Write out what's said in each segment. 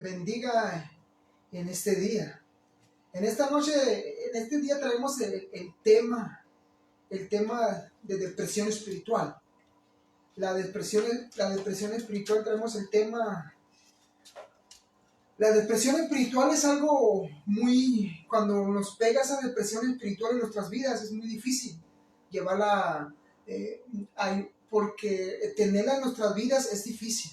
Bendiga en este día. En esta noche, en este día traemos el tema de depresión espiritual. La depresión espiritual traemos el tema. La depresión espiritual es algo cuando nos pega esa depresión espiritual en nuestras vidas, es muy difícil llevarla, porque tenerla en nuestras vidas es difícil.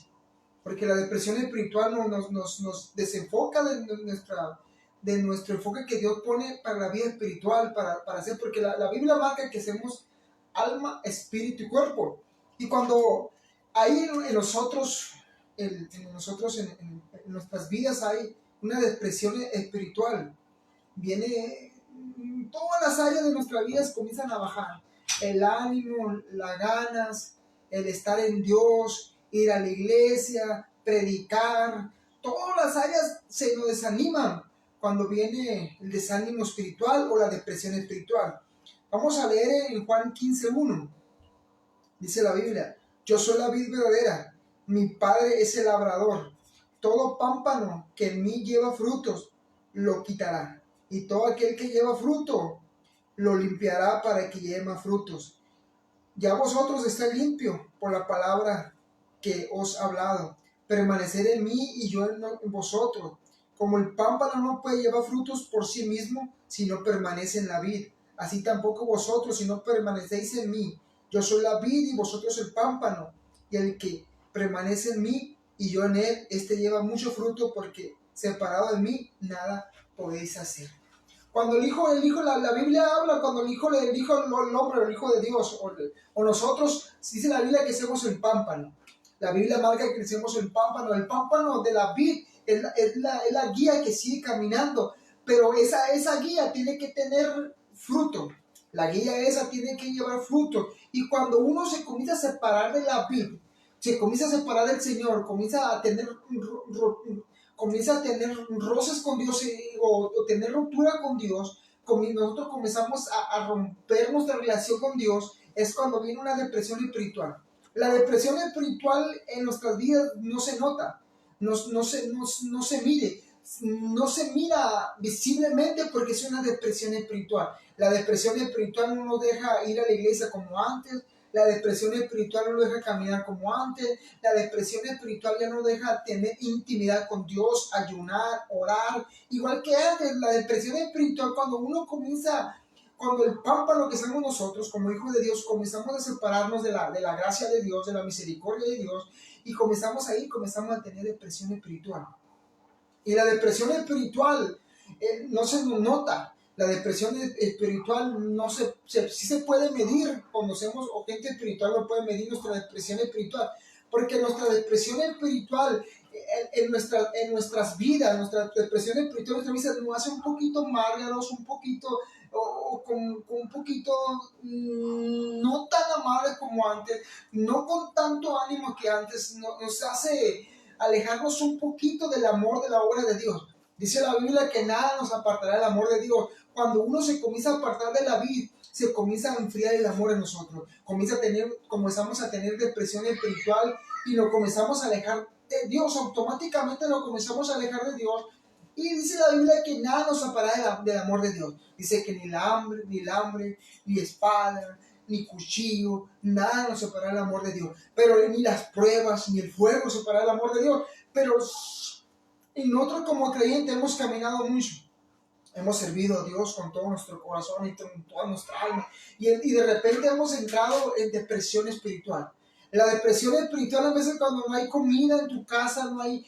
Porque la depresión espiritual nos desenfoca de nuestro enfoque que Dios pone para la vida espiritual, para hacer, porque la Biblia marca que somos alma, espíritu y cuerpo. Y cuando ahí en nosotros, en nuestras vidas hay una depresión espiritual, viene, todas las áreas de nuestras vidas comienzan a bajar. El ánimo, las ganas, el estar en Dios, ir a la iglesia, predicar, todas las áreas se nos desaniman cuando viene el desánimo espiritual o la depresión espiritual. Vamos a leer en Juan 15:1. Dice la Biblia: yo soy la vid verdadera, mi Padre es el labrador. Todo pámpano que en mí lleva frutos, lo quitará. Y todo aquel que lleva fruto, lo limpiará para que lleve más frutos. Ya vosotros estáis limpios por la palabra que os he hablado. Permanecer en mí y yo en vosotros. Como el pámpano no puede llevar frutos por sí mismo si no permanece en la vid, así tampoco vosotros si no permanecéis en mí. Yo soy la vid y vosotros el pámpano. Y el que permanece en mí y yo en él, este lleva mucho fruto, porque separado de mí nada podéis hacer. Cuando el hijo, la Biblia habla, cuando el hombre, el hijo de Dios, o nosotros, dice la Biblia que somos el pámpano. La Biblia marca que somos el pámpano de la vid, es la guía que sigue caminando, pero esa guía tiene que tener fruto. La guía esa tiene que llevar fruto. Y cuando uno se comienza a separar de la vid, se comienza a separar del Señor, comienza a tener roces con Dios, o tener ruptura con Dios, nosotros comenzamos a romper nuestra relación con Dios, es cuando viene una depresión espiritual. La depresión espiritual en nuestras vidas no se nota, no se mide, no se mira visiblemente, porque es una depresión espiritual. La depresión espiritual no nos deja ir a la iglesia como antes. La depresión espiritual no nos deja caminar como antes. La depresión espiritual ya no deja tener intimidad con Dios, ayunar, orar. Igual que antes, la depresión espiritual, cuando el pámpano que somos nosotros, como hijos de Dios, comenzamos a separarnos de la gracia de Dios, de la misericordia de Dios, y comenzamos a tener depresión espiritual. Y la depresión espiritual no se nota. La depresión espiritual sí se puede medir. Conocemos, o gente espiritual no puede medir nuestra depresión espiritual, porque nuestra depresión espiritual en nuestras vidas, nuestra depresión espiritual, nuestra vida nos hace un poquito amargados, un poquito, con un poquito no tan amables como antes, no con tanto ánimo que antes, nos hace alejarnos un poquito del amor de la obra de Dios. Dice la Biblia que nada nos apartará del amor de Dios. Cuando uno se comienza a apartar de la vid, se comienza a enfriar el amor en nosotros. Comenzamos a tener depresión espiritual y lo comenzamos a alejar de Dios. Automáticamente lo comenzamos a alejar de Dios. Y dice la Biblia que nada nos apartará del amor de Dios. Dice que ni el hambre, ni espada, ni cuchillo, nada nos separará del amor de Dios. Pero ni las pruebas, ni el fuego separará del amor de Dios. Pero y nosotros como creyentes hemos caminado mucho. Hemos servido a Dios con todo nuestro corazón y con toda nuestra alma. Y de repente hemos entrado en depresión espiritual. La depresión espiritual a veces cuando no hay comida en tu casa, no hay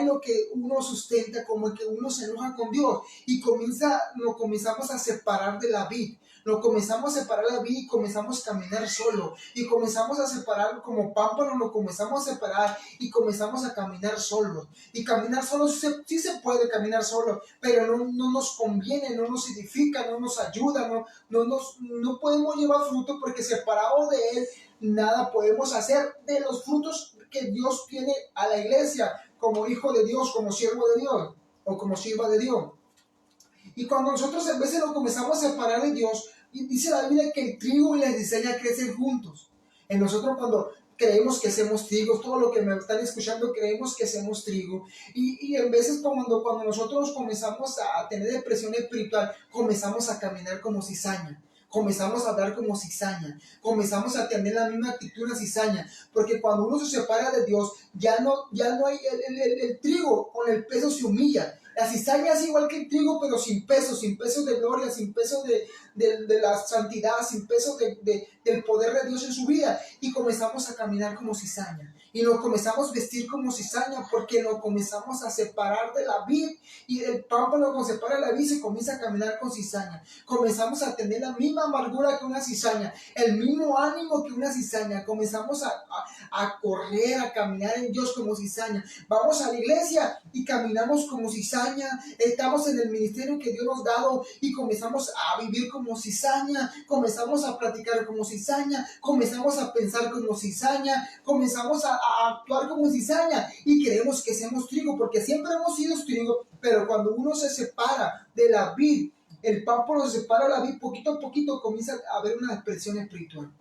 lo que uno sustenta, como que uno se enoja con Dios y nos comenzamos a separar de la vid. Nos comenzamos a separar de la vid y comenzamos a caminar solo. Y comenzamos a separar como pámpano, nos comenzamos a separar y comenzamos a caminar solos. Y caminar solo sí se puede caminar solo, pero no nos conviene, no nos edifica, no nos ayuda, no podemos llevar fruto, porque separados de Él nada podemos hacer de los frutos que Dios tiene a la iglesia, como hijo de Dios, como siervo de Dios o como sierva de Dios. Y cuando nosotros en vez de nos comenzamos a separar de Dios, dice la Biblia que el trigo y la cizaña crecen juntos. En nosotros cuando creemos que somos trigo, todo lo que me están escuchando creemos que somos trigo. Y en veces cuando nosotros comenzamos a tener depresión espiritual, comenzamos a caminar como cizaña. Comenzamos a hablar como cizaña, comenzamos a tener la misma actitud de cizaña, porque cuando uno se separa de Dios, ya no hay el trigo con el peso se humilla. La cizaña es igual que el trigo, pero sin peso de gloria, sin peso de la santidad, sin peso del poder de Dios en su vida. Y comenzamos a caminar como cizaña. Y nos comenzamos a vestir como cizaña porque nos comenzamos a separar de la vid. Y el pámpano cuando se separa de la vid se comienza a caminar con cizaña. Comenzamos a tener la misma amargura que una cizaña, el mismo ánimo que una cizaña. Comenzamos a correr, a caminar en Dios como cizaña. Vamos a la iglesia y caminamos como cizaña. Estamos en el ministerio que Dios nos ha dado y comenzamos a vivir como cizaña. Comenzamos a platicar como cizaña. Comenzamos a pensar como cizaña. Comenzamos a actuar como cizaña y creemos que seamos trigo, porque siempre hemos sido trigo, pero cuando uno se separa de la vid, el pámpano se separa de la vid, poquito a poquito comienza a haber una depresión espiritual.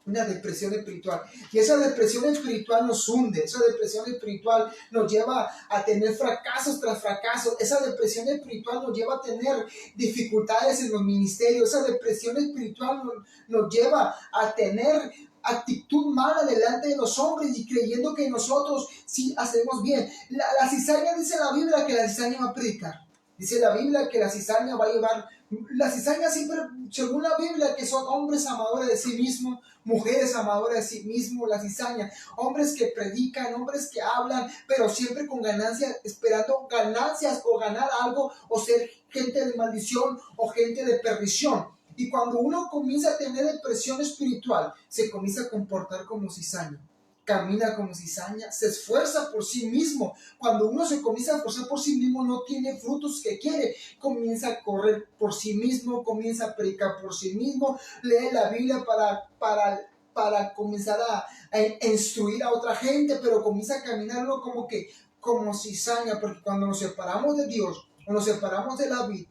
Una depresión espiritual. Y esa depresión espiritual nos hunde, esa depresión espiritual nos lleva a tener fracasos tras fracasos, esa depresión espiritual nos lleva a tener dificultades en los ministerios, esa depresión espiritual nos lleva a tener actitud mala delante de los hombres y creyendo que nosotros sí hacemos bien. La cizaña, dice la Biblia que la cizaña va a predicar. Dice la Biblia que la cizaña va a llevar. La cizaña siempre, según la Biblia, que son hombres amadores de sí mismos, mujeres amadoras de sí mismos, la cizaña, hombres que predican, hombres que hablan, pero siempre con ganancias, esperando ganancias o ganar algo, o ser gente de maldición o gente de perdición. Y cuando uno comienza a tener depresión espiritual, se comienza a comportar como cizaña. Camina como cizaña, se esfuerza por sí mismo. Cuando uno se comienza a esforzar por sí mismo, no tiene frutos que quiere. Comienza a correr por sí mismo, comienza a predicar por sí mismo, lee la Biblia para comenzar a instruir a otra gente, pero comienza a caminarlo como cizaña, porque cuando nos separamos de Dios o nos separamos de la vida,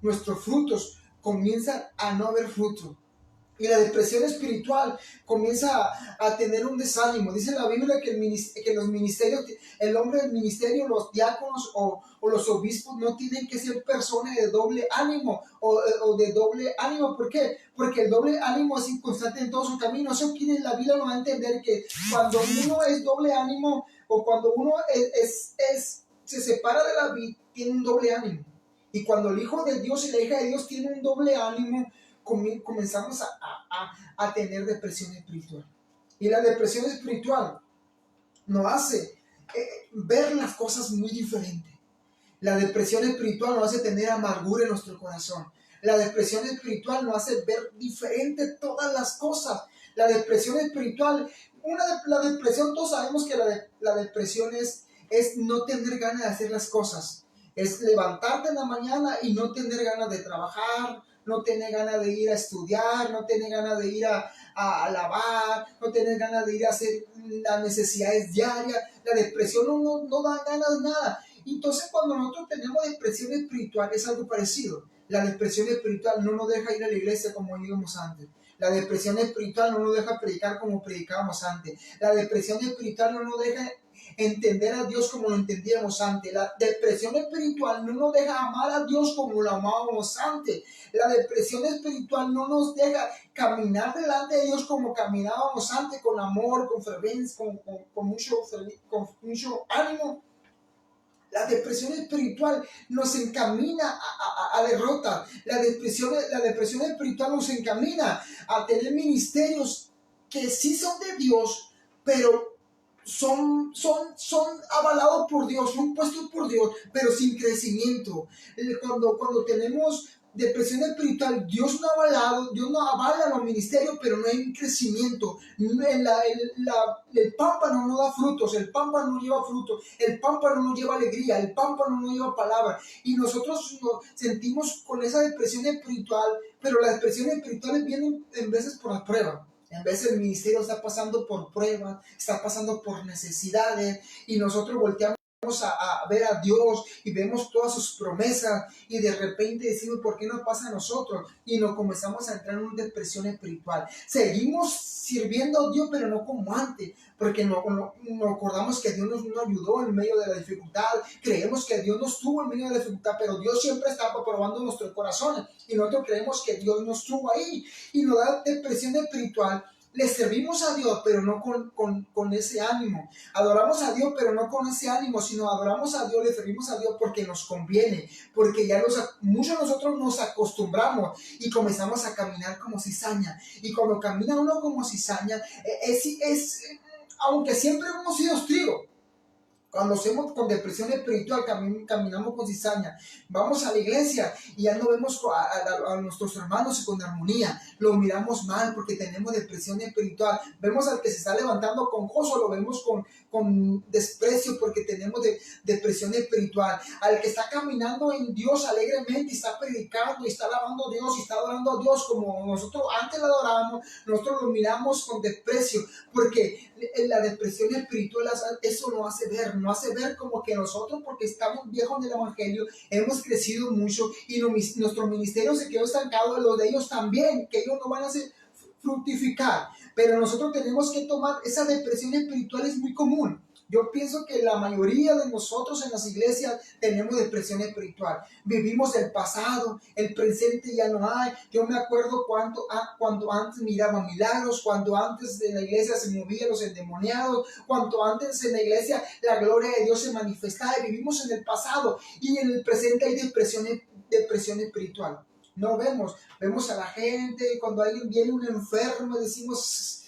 nuestros frutos comienzan a no haber fruto. Y la depresión espiritual comienza a tener un desánimo. Dice la Biblia que los ministerios, el hombre del ministerio, los diáconos o los obispos no tienen que ser personas de doble ánimo o de doble ánimo. ¿Por qué? Porque el doble ánimo es inconstante en todo su camino. Eso quiere la Biblia nos va a entender que cuando uno es doble ánimo o cuando uno se separa de la vida, tiene un doble ánimo. Y cuando el Hijo de Dios y la hija de Dios tienen un doble ánimo, comenzamos a tener depresión espiritual. Y la depresión espiritual nos hace ver las cosas muy diferentes. La depresión espiritual nos hace tener amargura en nuestro corazón. La depresión espiritual nos hace ver diferente todas las cosas. La depresión espiritual, la depresión, todos sabemos que la depresión es no tener ganas de hacer las cosas. Es levantarte en la mañana y no tener ganas de trabajar, no tener ganas de ir a estudiar, no tener ganas de ir a lavar, no tener ganas de ir a hacer las necesidades diarias. La depresión no da ganas de nada. Entonces, cuando nosotros tenemos depresión espiritual, es algo parecido. La depresión espiritual no nos deja ir a la iglesia como íbamos antes. La depresión espiritual no nos deja predicar como predicábamos antes. La depresión espiritual no nos deja entender a Dios como lo entendíamos antes. La depresión espiritual no nos deja amar a Dios como lo amábamos antes. La depresión espiritual no nos deja caminar delante de Dios como caminábamos antes, con amor, con fervencia, con mucho ánimo. La depresión espiritual nos encamina a derrota. La depresión espiritual nos encamina a tener ministerios que sí son de Dios, pero son avalados por Dios, son puestos por Dios, pero sin crecimiento. Cuando tenemos depresión espiritual, Dios no avala los ministerios, pero no hay un crecimiento. El pámpano no da frutos, el pámpano no lleva frutos, el pámpano no lleva alegría, el pámpano no lleva palabra. Y nosotros nos sentimos con esa depresión espiritual, pero la depresión espiritual viene en veces por la prueba. En veces el ministerio está pasando por pruebas, está pasando por necesidades y nosotros volteamos a ver a Dios y vemos todas sus promesas y de repente decimos, ¿por qué no pasa a nosotros? Y nos comenzamos a entrar en una depresión espiritual. Seguimos sirviendo a Dios, pero no como antes, porque no acordamos que Dios nos ayudó en medio de la dificultad, creemos que Dios nos tuvo en medio de la dificultad, pero Dios siempre está probando nuestros corazones y nosotros creemos que Dios nos tuvo ahí y nos da depresión espiritual. Le servimos a Dios, pero no con ese ánimo. Adoramos a Dios, pero no con ese ánimo, sino adoramos a Dios, le servimos a Dios porque nos conviene, porque ya muchos de nosotros nos acostumbramos y comenzamos a caminar como cizaña. Y cuando camina uno como cizaña, aunque siempre hemos sido trigo, cuando hacemos con depresión espiritual, caminamos con cizaña, vamos a la iglesia y ya no vemos a nuestros hermanos con armonía, lo miramos mal porque tenemos depresión espiritual, vemos al que se está levantando con gozo, lo vemos con desprecio porque tenemos depresión espiritual, al que está caminando en Dios alegremente y está predicando y está alabando a Dios y está adorando a Dios como nosotros antes lo adorábamos, nosotros lo miramos con desprecio porque la depresión espiritual eso nos hace ver como que nosotros, porque estamos viejos en el evangelio, hemos crecido mucho y nuestro ministerio se quedó estancado, los de ellos también, que ellos no van a fructificar, pero nosotros tenemos que tomar, esa depresión espiritual es muy común. Yo pienso que la mayoría de nosotros en las iglesias tenemos depresión espiritual. Vivimos el pasado, el presente ya no hay. Yo me acuerdo cuando antes miraba milagros, cuando antes en la iglesia se movían los endemoniados, cuando antes en la iglesia la gloria de Dios se manifestaba. Y vivimos en el pasado y en el presente hay depresión espiritual. No vemos a la gente, cuando alguien viene un enfermo, decimos,